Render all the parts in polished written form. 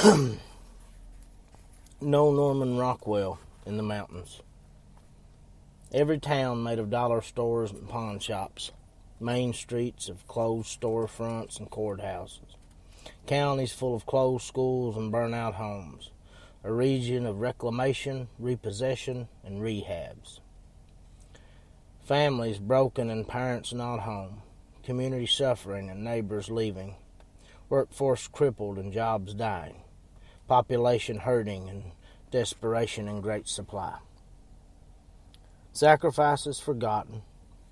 No Norman Rockwell in the mountains. Every town made of dollar stores and pawn shops. Main streets of closed storefronts and courthouses. Counties full of closed schools and burnt-out homes. A region of reclamation, repossession, and rehabs. Families broken and parents not home. Community suffering and neighbors leaving. Workforce crippled and jobs dying. Population hurting and desperation in great supply. Sacrifices forgotten,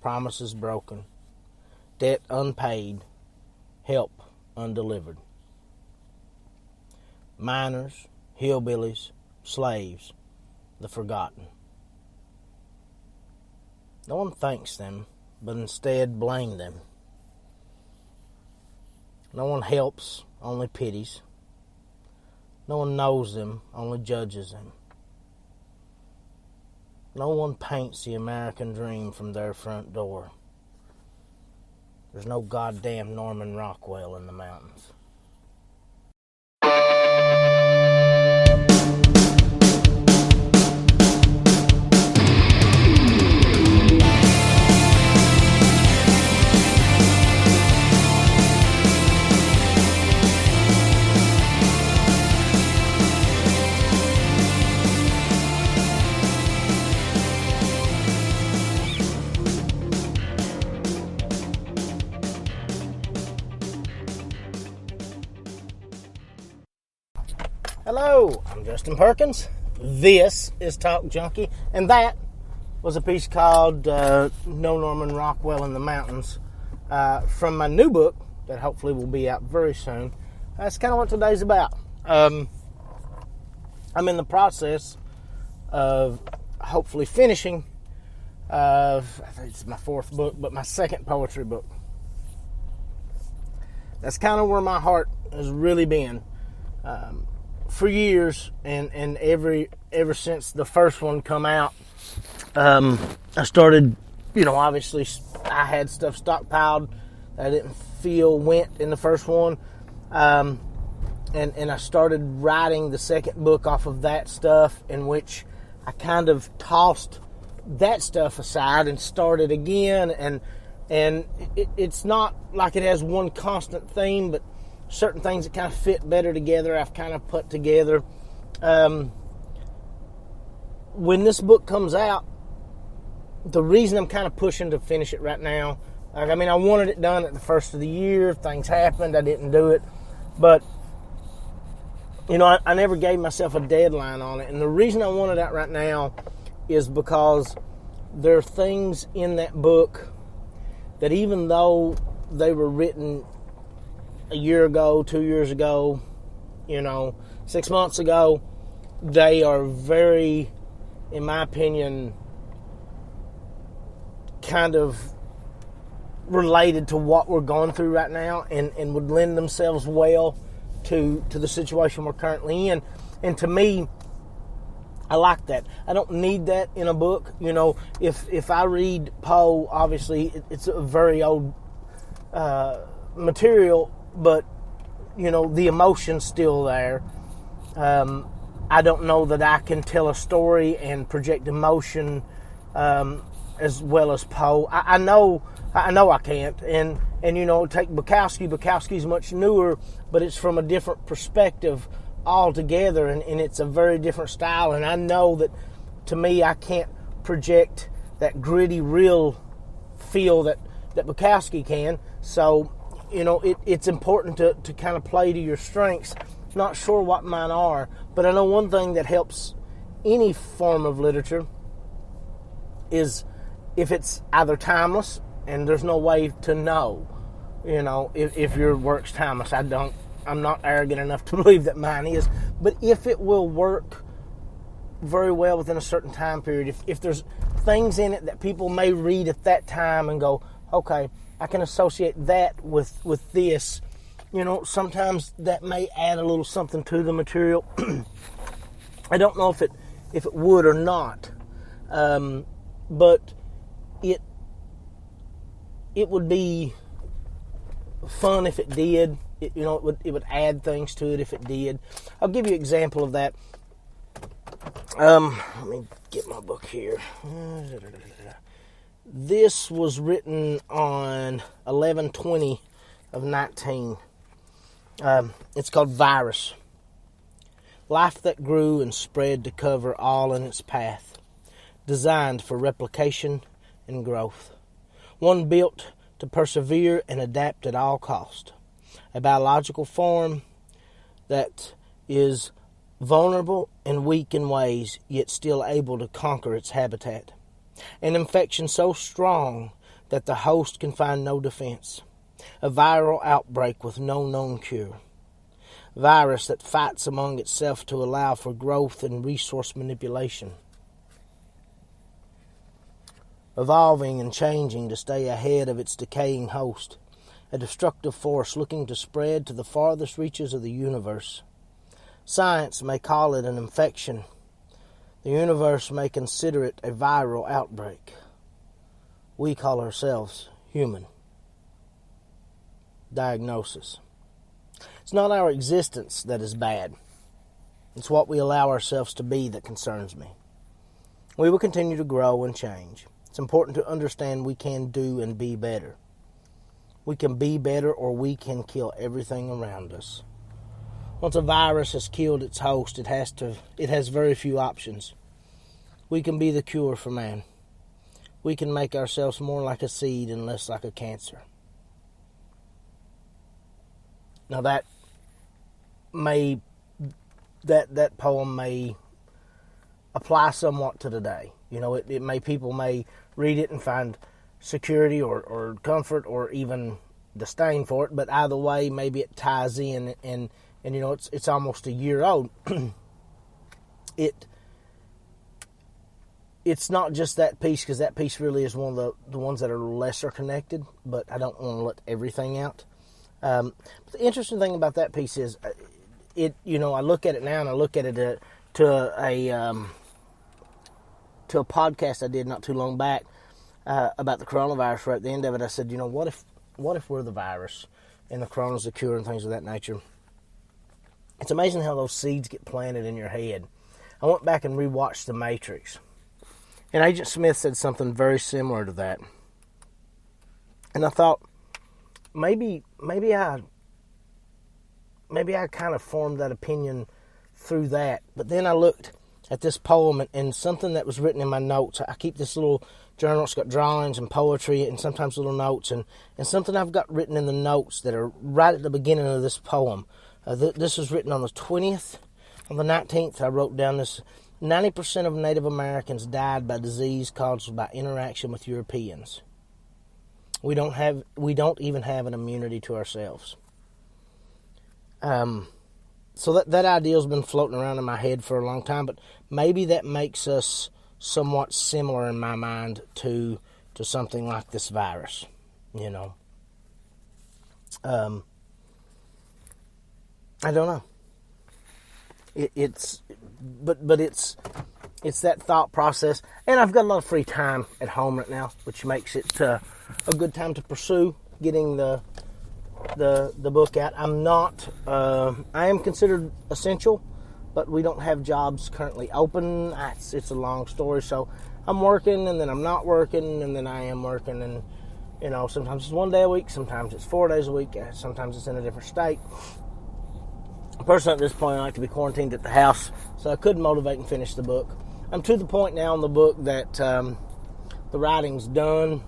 promises broken, debt unpaid, help undelivered. Miners, hillbillies, slaves, the forgotten. No one thanks them, but instead blame them. No one helps, only pities. No one knows them, only judges them. No one paints the American dream from their front door. There's no goddamn Norman Rockwell in the mountains. Hello, I'm Justin Perkins. This is Talk Junkie, and that was a piece called No Norman Rockwell in the Mountains from my new book that hopefully will be out very soon. That's kind of what today's about. I'm in the process of hopefully finishing, I think it's my fourth book, but my second poetry book. That's kind of where my heart has really been. For years, and ever since the first one come out, I started, obviously I had stuff stockpiled that I didn't feel went in the first one, and I started writing the second book off of that stuff, in which I kind of tossed that stuff aside and started again, and it's not like it has one constant theme, but certain things that kind of fit better together, I've kind of put together. When this book comes out, the reason I'm kind of pushing to finish it right now, I wanted it done at the first of the year. Things happened, I didn't do it. But, I never gave myself a deadline on it. And the reason I want it out right now is because there are things in that book that, even though they were written a year ago, 2 years ago, 6 months ago, they are very, in my opinion, kind of related to what we're going through right now, and would lend themselves well to the situation we're currently in. And to me, I like that. I don't need that in a book. If I read Poe, obviously it's a very old material, but the emotion's still there. I don't know that I can tell a story and project emotion as well as Poe. I know I can't. And take Bukowski. Bukowski's much newer, but it's from a different perspective altogether, and it's a very different style. And I know that, to me, I can't project that gritty, real feel that Bukowski can. So, it's important to kind of play to your strengths. Not sure what mine are, but I know one thing that helps any form of literature is if it's either timeless, and there's no way to know, if your work's timeless. I'm not arrogant enough to believe that mine is, but if it will work very well within a certain time period, if there's things in it that people may read at that time and go, okay, I can associate that with this. Sometimes that may add a little something to the material. I don't know if it would or not, but it would be fun if it did. it would add things to it if it did. I'll give you an example of that. Let me get my book here. This was written on 11/20 of 19. It's called Virus. Life that grew and spread to cover all in its path, designed for replication and growth. One built to persevere and adapt at all cost. A biological form that is vulnerable and weak in ways, yet still able to conquer its habitat. An infection so strong that the host can find no defense. A viral outbreak with no known cure. Virus that fights among itself to allow for growth and resource manipulation. Evolving and changing to stay ahead of its decaying host. A destructive force looking to spread to the farthest reaches of the universe. Science may call it an infection. The universe may consider it a viral outbreak. We call ourselves human. Diagnosis. It's not our existence that is bad. It's what we allow ourselves to be that concerns me. We will continue to grow and change. It's important to understand we can do and be better. We can be better, or we can kill everything around us. Once a virus has killed its host, it has very few options. We can be the cure for man. We can make ourselves more like a seed and less like a cancer. Now that poem may apply somewhat to today. People may read it and find security or comfort or even disdain for it, but either way, maybe it ties in, and it's almost a year old. It's not just that piece, because that piece really is one of the ones that are lesser connected, but I don't want to let everything out. But the interesting thing about that piece is, I look at it now, and I look at it to a podcast I did not too long back about the coronavirus. Right at the end of it, I said, what if we're the virus and the corona's the cure and things of that nature? It's amazing how those seeds get planted in your head. I went back and rewatched The Matrix, and Agent Smith said something very similar to that. And I thought, maybe I kind of formed that opinion through that. But then I looked at this poem and something that was written in my notes. I keep this little journal. It's got drawings and poetry and sometimes little notes. And something I've got written in the notes that are right at the beginning of this poem. This was written on the 20th. On the 19th, I wrote down this: 90% of Native Americans died by disease caused by interaction with Europeans. We don't even have an immunity to ourselves. So that idea's been floating around in my head for a long time, but maybe that makes us somewhat similar in my mind to something like this virus, I don't know. It's that thought process, and I've got a lot of free time at home right now, which makes it a good time to pursue getting the book out. I am considered essential, but we don't have jobs currently open. It's a long story, so I'm working, and then I'm not working, and then I am working, and sometimes it's 1 day a week, sometimes it's 4 days a week, sometimes it's in a different state. Personally, at this point, I like to be quarantined at the house, so I could motivate and finish the book. I'm to the point now in the book that the writing's done.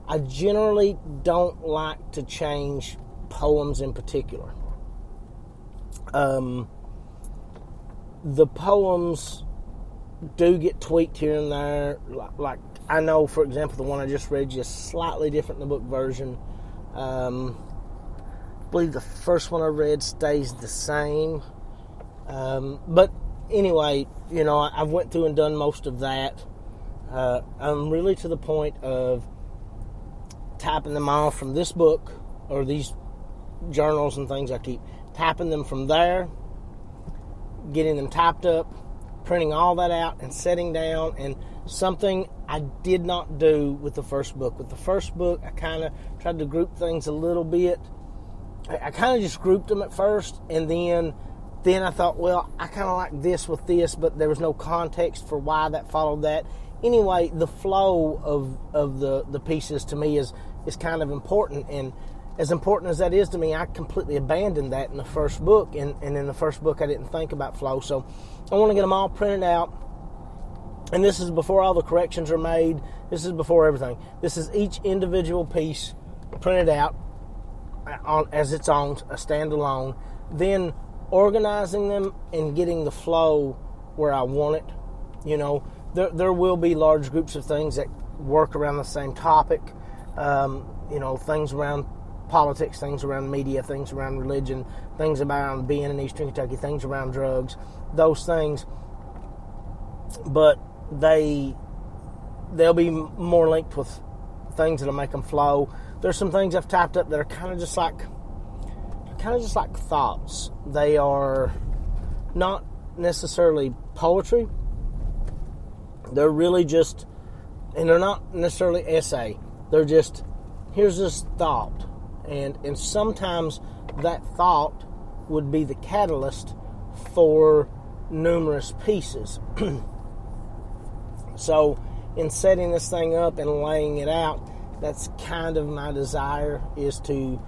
I generally don't like to change poems in particular. The poems do get tweaked here and there. Like, I know, for example, the one I just read is slightly different in the book version. I believe the first one I read stays the same. But anyway, I've went through and done most of that. I'm really to the point of typing them off from this book, or these journals and things. I keep typing them from there, getting them typed up, printing all that out, and setting down. And something I did not do with the first book. With the first book, I kind of tried to group things a little bit. I kind of just grouped them at first, and then I thought, well, I kind of like this with this, but there was no context for why that followed that. Anyway, the flow of the pieces to me is kind of important, and as important as that is to me, I completely abandoned that in the first book, and in the first book I didn't think about flow. So I want to get them all printed out, and this is before all the corrections are made. This is before everything. This is each individual piece printed out as its own, a standalone, then organizing them and getting the flow where I want it. You know, there will be large groups of things that work around the same topic, you know, things around politics, things around media, things around religion, things around being in Eastern Kentucky, things around drugs, those things. But they'll be more linked with things that'll make them flow. There's some things I've typed up that are kind of just like thoughts. They are not necessarily poetry. They're really just, and they're not necessarily essay. They're just, here's this thought. And sometimes that thought would be the catalyst for numerous pieces. So in setting this thing up and laying it out, that's kind of my desire, is to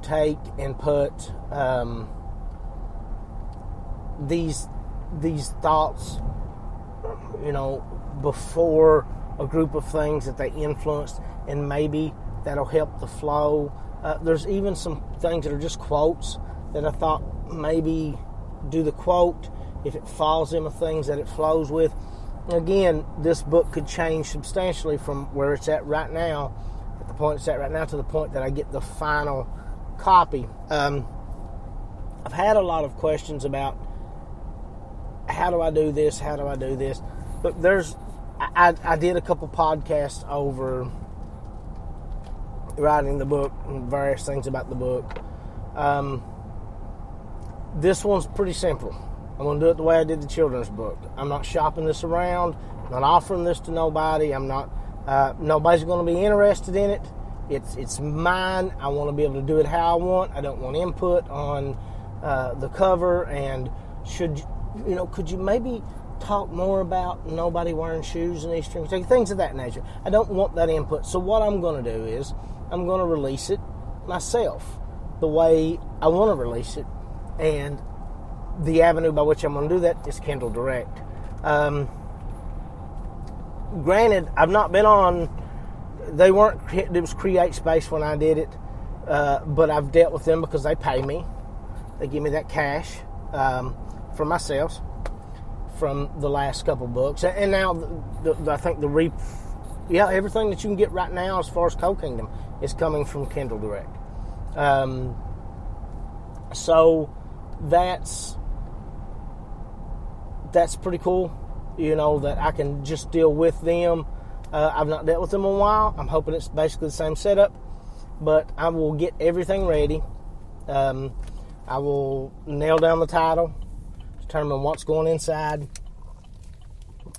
take and put these thoughts, you know, before a group of things that they influenced, and maybe that'll help the flow. There's even some things that are just quotes that I thought maybe do the quote if it falls in with things that it flows with. Again, this book could change substantially from where it's at right now, at the point it's at right now, to the point that I get the final copy. I've had a lot of questions about how do I do this, but I did a couple podcasts over writing the book and various things about the book. This one's pretty simple. I'm going to do it the way I did the children's book. I'm not shopping this around. I'm not offering this to nobody. I'm not. Nobody's going to be interested in it. It's mine. I want to be able to do it how I want. I don't want input on the cover. And could you maybe talk more about nobody wearing shoes in Eastern Kentucky, things of that nature. I don't want that input. So what I'm going to do is I'm going to release it myself the way I want to release it, and the avenue by which I'm going to do that is Kindle Direct. Granted, I've not been on. It was CreateSpace when I did it, but I've dealt with them because they pay me. They give me that cash for my sales from the last couple books, and now I think everything that you can get right now as far as Co-Kingdom is coming from Kindle Direct. So that's pretty cool. You know, that I can just deal with them. I've not dealt with them in a while. I'm hoping it's basically the same setup, but I will get everything ready. I will nail down the title, determine what's going inside.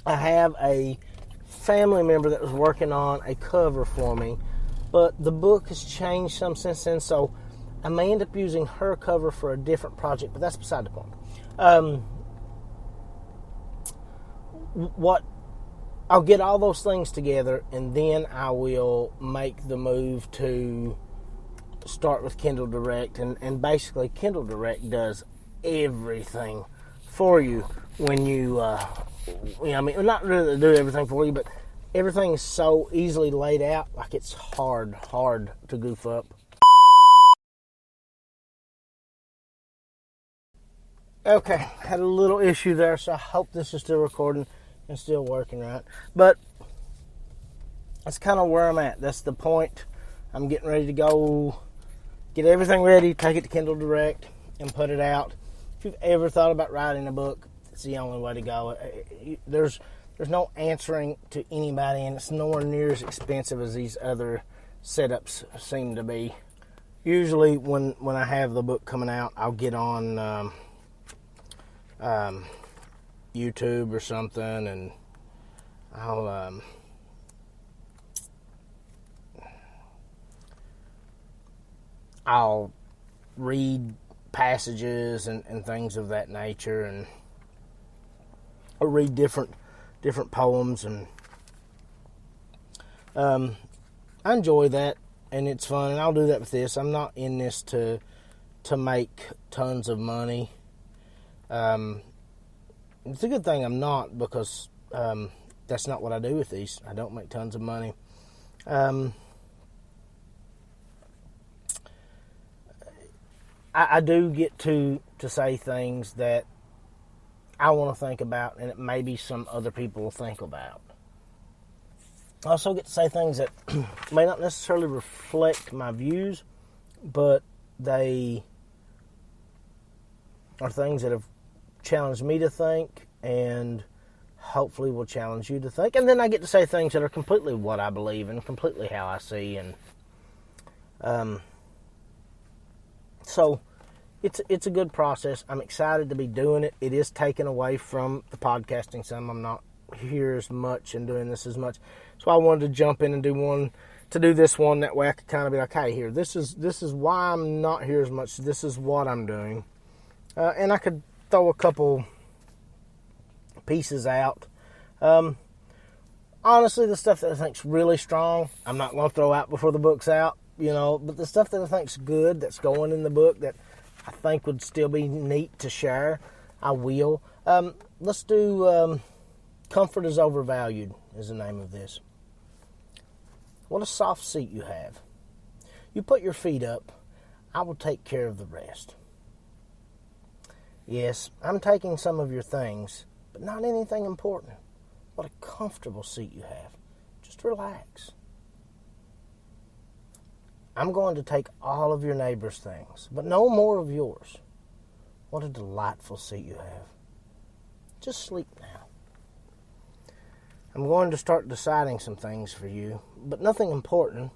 I have a family member that was working on a cover for me, but the book has changed some since then, so I may end up using her cover for a different project, but that's beside the point. I'll get all those things together, and then I will make the move to start with Kindle Direct, and basically Kindle Direct does everything for you when you, not really do everything for you, but everything is so easily laid out, like it's hard to goof up. Okay, had a little issue there, so I hope this is still recording and still working right. But that's kind of where I'm at. That's the point. I'm getting ready to go get everything ready, take it to Kindle Direct, and put it out. If you've ever thought about writing a book, it's the only way to go. There's no answering to anybody, and it's nowhere near as expensive as these other setups seem to be. Usually when I have the book coming out, I'll get on YouTube or something, and I'll read passages and things of that nature, and or read different poems, and I enjoy that, and it's fun, and I'll do that with this. I'm not in this to make tons of money. It's a good thing I'm not, because that's not what I do with these. I don't make tons of money. I do get to say things that I want to think about, and it maybe some other people will think about. I also get to say things that may not necessarily reflect my views, but they are things that have challenged me to think, and hopefully will challenge you to think. And then I get to say things that are completely what I believe and completely how I see, and so it's a good process. I'm excited to be doing it. It is taken away from the podcasting some. I'm not here as much and doing this as much, so I wanted to jump in and do this one. That way I could kind of be like, hey, here, this is why I'm not here as much. This is what I'm doing, and I could throw a couple pieces out. Honestly, the stuff that I think's really strong, I'm not going to throw out before the book's out, but the stuff that I think's good, that's going in the book, that I think would still be neat to share, I will. Let's do Comfort is Overvalued is the name of this. What a soft seat you have. You put your feet up, I will take care of the rest. Yes, I'm taking some of your things, but not anything important. What a comfortable seat you have. Just relax. I'm going to take all of your neighbor's things, but no more of yours. What a delightful seat you have. Just sleep now. I'm going to start deciding some things for you, but nothing important.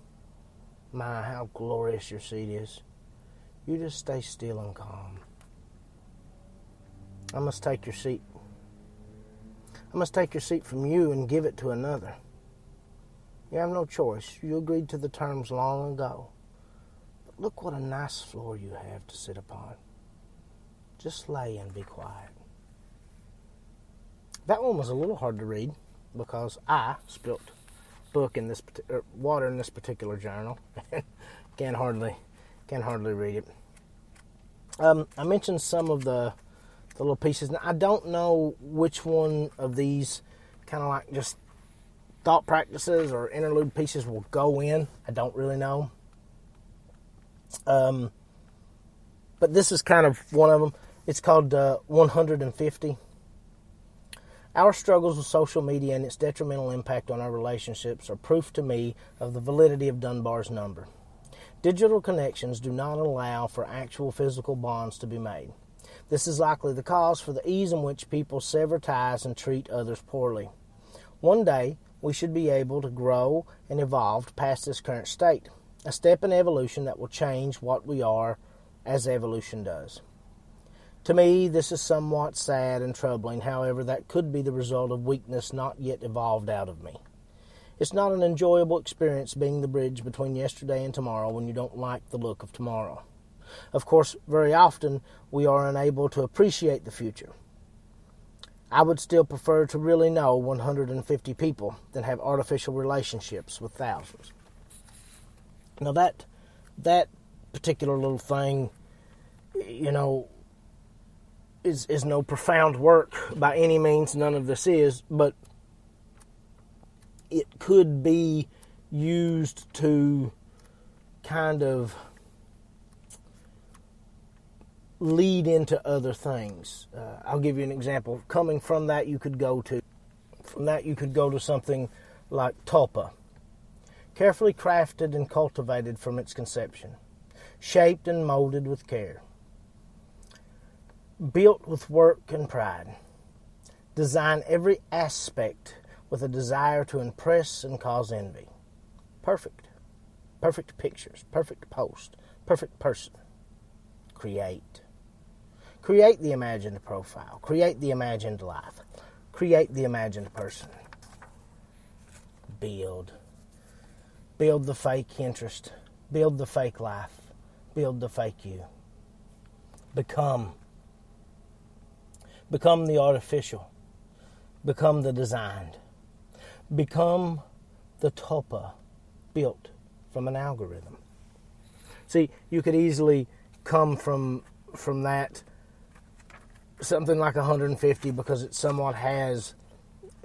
My, how glorious your seat is. You just stay still and calm. I must take your seat. I must take your seat from you and give it to another. You have no choice. You agreed to the terms long ago. But look what a nice floor you have to sit upon. Just lay and be quiet. That one was a little hard to read because I spilt water in this particular journal. Can't hardly read it. I mentioned some of the little pieces. Now, I don't know which one of these kind of like just thought practices or interlude pieces will go in. I don't really know. But this is kind of one of them. It's called 150. Our struggles with social media and its detrimental impact on our relationships are proof to me of the validity of Dunbar's number. Digital connections do not allow for actual physical bonds to be made. This is likely the cause for the ease in which people sever ties and treat others poorly. One day, we should be able to grow and evolve past this current state, a step in evolution that will change what we are as evolution does. To me, this is somewhat sad and troubling. However, that could be the result of weakness not yet evolved out of me. It's not an enjoyable experience being the bridge between yesterday and tomorrow when you don't like the look of tomorrow. Of course, very often we are unable to appreciate the future. I would still prefer to really know 150 people than have artificial relationships with thousands. Now that particular little thing, is no profound work by any means. None of this is, but it could be used to kind of lead into other things. I'll give you an example. Coming from that, you could go to something like tulpa. Carefully crafted and cultivated from its conception. Shaped and molded with care. Built with work and pride. Design every aspect with a desire to impress and cause envy. Perfect. Perfect pictures. Perfect post. Perfect person. Create. Create the imagined profile. Create the imagined life. Create the imagined person. Build. Build the fake interest. Build the fake life. Build the fake you. Become. Become the artificial. Become the designed. Become the tulpa built from an algorithm. See, you could easily come from that something like 150 because it somewhat has,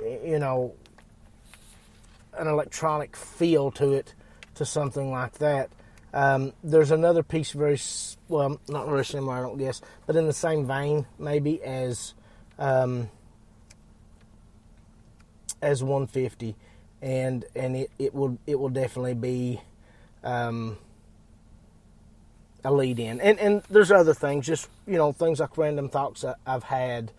you know, an electronic feel to it, to something like that. There's another piece not very similar, I don't guess, but in the same vein maybe as 150, and it will definitely be a lead in. And there's other things, just, you know, things like random thoughts I've had.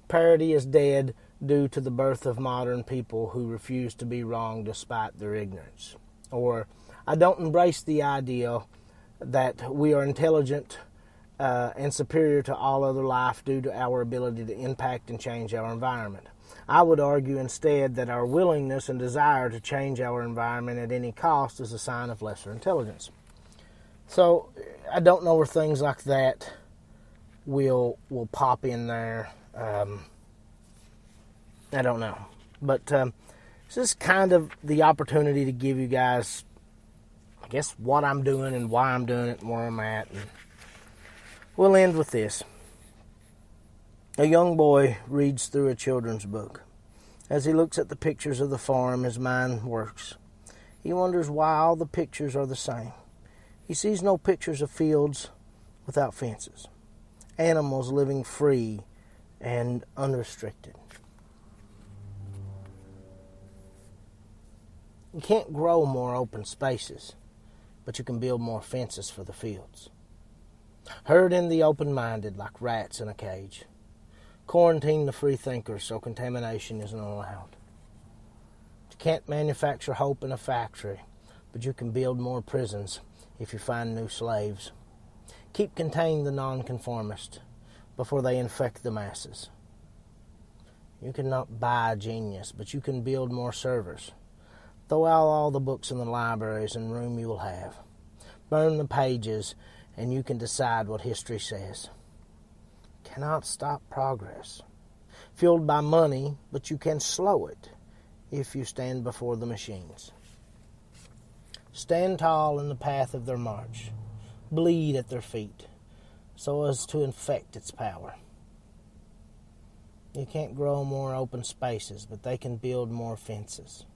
Parody is dead due to the birth of modern people who refuse to be wrong despite their ignorance. Or, I don't embrace the idea that we are intelligent and superior to all other life due to our ability to impact and change our environment. I would argue instead that our willingness and desire to change our environment at any cost is a sign of lesser intelligence. So, I don't know where things like that will pop in there. I don't know. But this is kind of the opportunity to give you guys, I guess, what I'm doing and why I'm doing it and where I'm at. And we'll end with this. A young boy reads through a children's book. As he looks at the pictures of the farm, his mind works. He wonders why all the pictures are the same. He sees no pictures of fields without fences, animals living free and unrestricted. You can't grow more open spaces, but you can build more fences for the fields. Herd in the open-minded like rats in a cage. Quarantine the free thinkers so contamination isn't allowed. You can't manufacture hope in a factory, but you can build more prisons if you find new slaves. Keep contained the nonconformist before they infect the masses. You cannot buy genius, but you can build more servers. Throw out all the books in the libraries and room you will have. Burn the pages, and you can decide what history says. Cannot stop progress. Fueled by money, but you can slow it if you stand before the machines. Stand tall in the path of their march. Bleed at their feet, so as to infect its power. You can't grow more open spaces, but they can build more fences.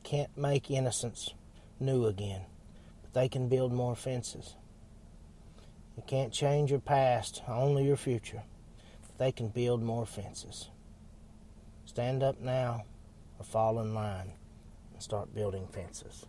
Can't make innocence new again, but they can build more fences. You can't change your past, only your future, but they can build more fences. Stand up now or fall in line and start building fences.